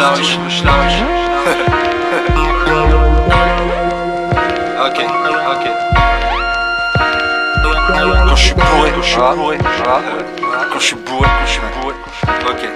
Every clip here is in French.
wesh la wesh. Ok. Quand je suis bourré, ok.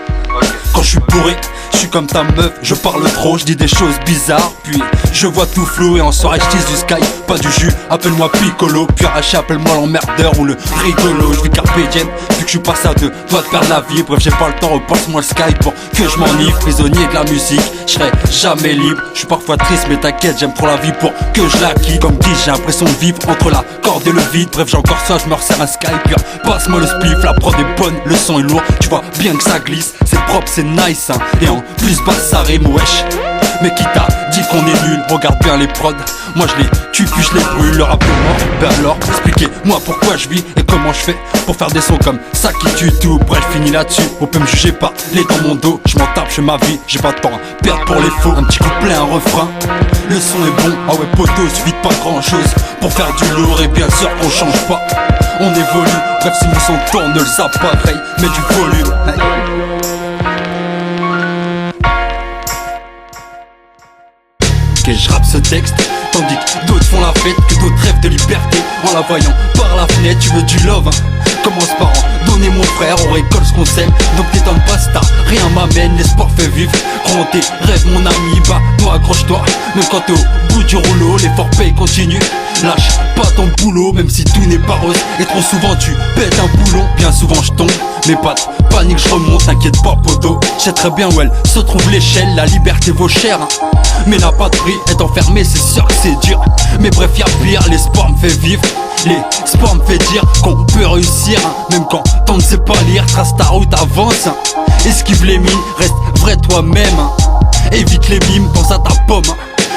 Quand je suis bourré, je suis comme ta meuf, je parle trop, je dis des choses bizarres. Puis je vois tout flou et en soirée je tisse du sky. Pas du jus, appelle-moi Piccolo. Puis arraché, appelle-moi l'emmerdeur ou le rigolo. Je vis carpe diem, vu que je suis passé à deux doigts de faire de la vie. Bref j'ai pas le temps, repasse-moi le sky pour que je m'enivre. Prisonnier de la musique, je serai jamais libre. Je suis parfois triste mais t'inquiète, j'aime trop la vie pour que je la quitte. Comme dit, j'ai l'impression de vivre entre la corde et le vide. Bref j'ai encore ça, je me resserre un sky. Puis passe-moi le spliff, la prod est bonne, le son est lourd. Tu vois bien que ça glisse, c'est propre, c'est nice hein. Et en plus bah ça rime wesh. Mais qui t'a dit qu'on est nul, regarde bien les prods. Moi je les tue puis je les brûle, le rap est mort. Ben alors expliquez-moi pourquoi je vis et comment je fais pour faire des sons comme ça qui tue tout. Bref fini là-dessus, on peut me juger par les dans mon dos. Je m'en tape, je fais ma vie, j'ai pas de temps à perdre pour les faux. Un petit couplet, un refrain, le son est bon. Ah ouais poteau, suffit de pas grand chose pour faire du lourd. Et bien sûr qu'on change pas, on évolue. Bref si mon son tourne, ne le zappe pas, pareil, mets du volume hey. Que je rappe ce texte, tandis que d'autres font la fête, que d'autres rêvent de liberté. En la voyant par la fenêtre, tu veux du love hein. Commence par en donner mon frère, on récolte ce qu'on sème. Donc t'étonnes pas si rien m'amène, l'espoir fait vivre. Crois en tes rêves mon ami, bah toi accroche-toi. Même quand t'es au bout du rouleau, l'effort paye continue. Lâche pas ton boulot, même si tout n'est pas rose. Et trop souvent tu pètes un boulon, bien souvent je tombe. Mais pas de panique, je remonte, t'inquiète pas poteau. Je sais très bien où elle se trouve l'échelle, la liberté vaut cher hein. Mais n'a pas de prix, être enfermé c'est sûr que c'est dur. Mais bref y'a pire, l'espoir me fait vivre. L'espoir me fait dire qu'on peut réussir hein. Même quand on ne sait pas lire, trace ta route, avance hein. Esquive les mines, reste vrai toi-même hein. Évite les mimes, pense à ta pomme hein.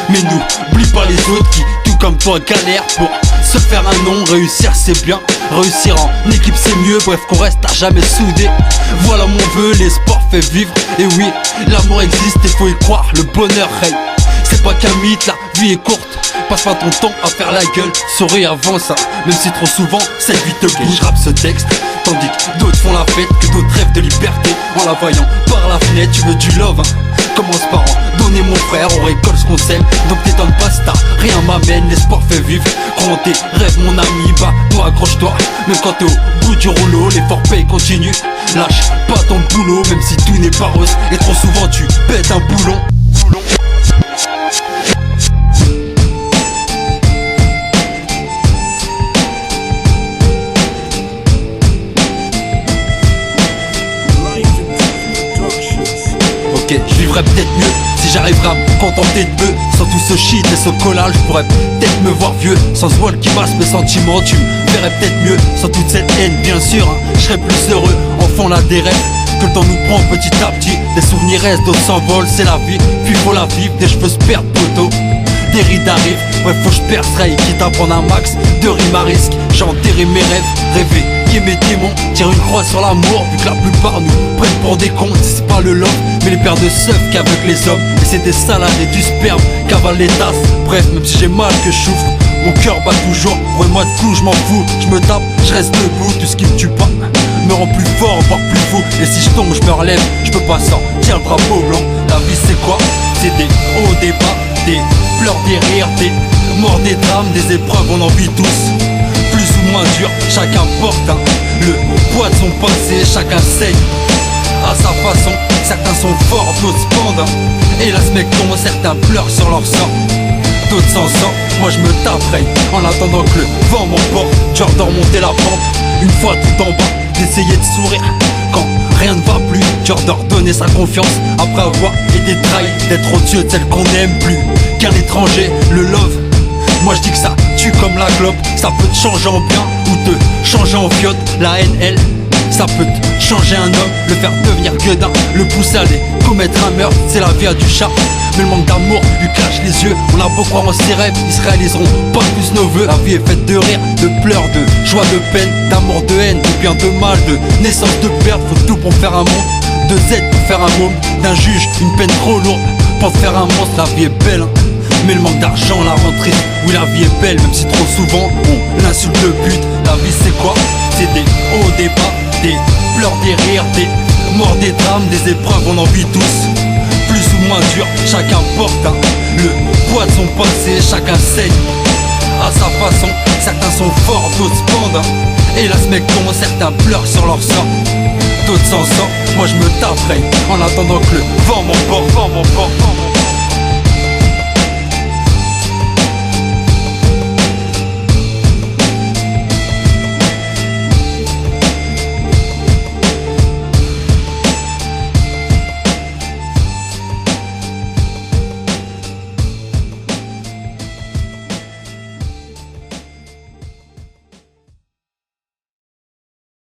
Mais n'oublie pas les autres qui, tout comme toi, galèrent pour se faire un nom. Réussir c'est bien, réussir en équipe c'est mieux. Bref qu'on reste à jamais soudés. Voilà mon vœu, l'espoir fait vivre. Et oui, l'amour existe et faut y croire, le bonheur règne. C'est pas qu'un mythe, la vie est courte. Passe pas ton temps à faire la gueule, souris avance hein. Même si trop souvent cette vie te bouge. Je rappe ce texte, tandis que d'autres font la fête, que d'autres rêvent de liberté. En la voyant par la fenêtre, tu veux du love hein. Commence par en donner mon frère, on récolte ce qu'on sème. Donc t'étonnes pas si rien m'amène, l'espoir fait vivre. Crois en tes rêves mon ami, bah toi accroche-toi. Même quand t'es au bout du rouleau, l'effort paye continue. Lâche pas ton boulot, même si tout n'est pas rose. Et trop souvent tu pètes un boulon. Ok, je vivrais peut-être mieux si j'arriverais à me contenter de peu. Sans tout ce shit et ce collage, je pourrais peut-être me voir vieux. Sans ce voile qui masse mes sentiments, tu me verrais peut-être mieux. Sans toute cette haine, bien sûr, hein, je serais plus heureux. Enfant là des rêves, que le temps nous prend petit à petit. Des souvenirs restent, d'autres s'envolent, c'est la vie. Puis faut la vivre, des cheveux se perdent poteau. Des rides arrivent, ouais faut que je percerai. Quitte à prendre un max de rimes à risque. J'ai enterré mes rêves, rêvé mes démons, tire une croix sur l'amour. Vu que la plupart nous prennent pour des cons. C'est pas le love, mais les paires de seufs qu'avec les hommes. Et c'est des salades et du sperme qu'avalent les tasses. Bref, même si j'ai mal que je souffre, mon cœur bat toujours. Ouais moi de coup je m'en fous, je me tape, je reste debout. Tout ce qui me tue pas me rend plus fort, voire plus fou. Et si je tombe, je me relève, je peux pas sortir le drapeau blanc. La vie c'est quoi? C'est des hauts, des bas, des pleurs, des rires, des morts, des drames, des épreuves, on en vit tous. Plus ou moins dur, chacun porte hein, le poids de son passé, chacun saigne à sa façon. Certains sont forts, d'autres se pendent hein. Hélas mec tombe, certains pleurent sur leur sort, d'autres s'en sortent. Moi je me taperai en attendant que le vent m'emporte. Genre de remonter la pente, une fois tout en bas, d'essayer de sourire quand rien ne va plus. Genre de redonner sa confiance après avoir été trahi, d'être au-dessus de celle qu'on n'aime plus qu'un étranger. Le love, moi je dis que ça tue comme la clope. Ça peut te changer en bien ou te changer en fiotte. La haine elle, ça peut te changer un homme, le faire devenir gueudin, le pousser à aller commettre un meurtre. C'est la vie à du chat, mais le manque d'amour lui cache les yeux. On a beau croire en ses rêves, ils se réaliseront pas tous nos vœux. La vie est faite de rire, de pleurs, de joie, de peine, d'amour, de haine, de bien, de mal, de naissance, de perte. Faut tout pour faire un monde, de Z pour faire un môme, d'un juge, une peine trop lourde pour te faire un monstre. La vie est belle hein. Mais le manque d'argent la rend triste. Oui la vie est belle, même si trop souvent on l'insulte le but. La vie c'est quoi? C'est des hauts, des bas, des pleurs, des rires, des morts, des drames, des épreuves, on en vit tous. Plus ou moins dur, chacun porte le poids de son passé, chacun saigne à sa façon. Certains sont forts, d'autres se pendent. Hélas mec con, certains pleurent sur leur sort, d'autres s'en sortent. Moi je me taperai en attendant que le vent m'emporte.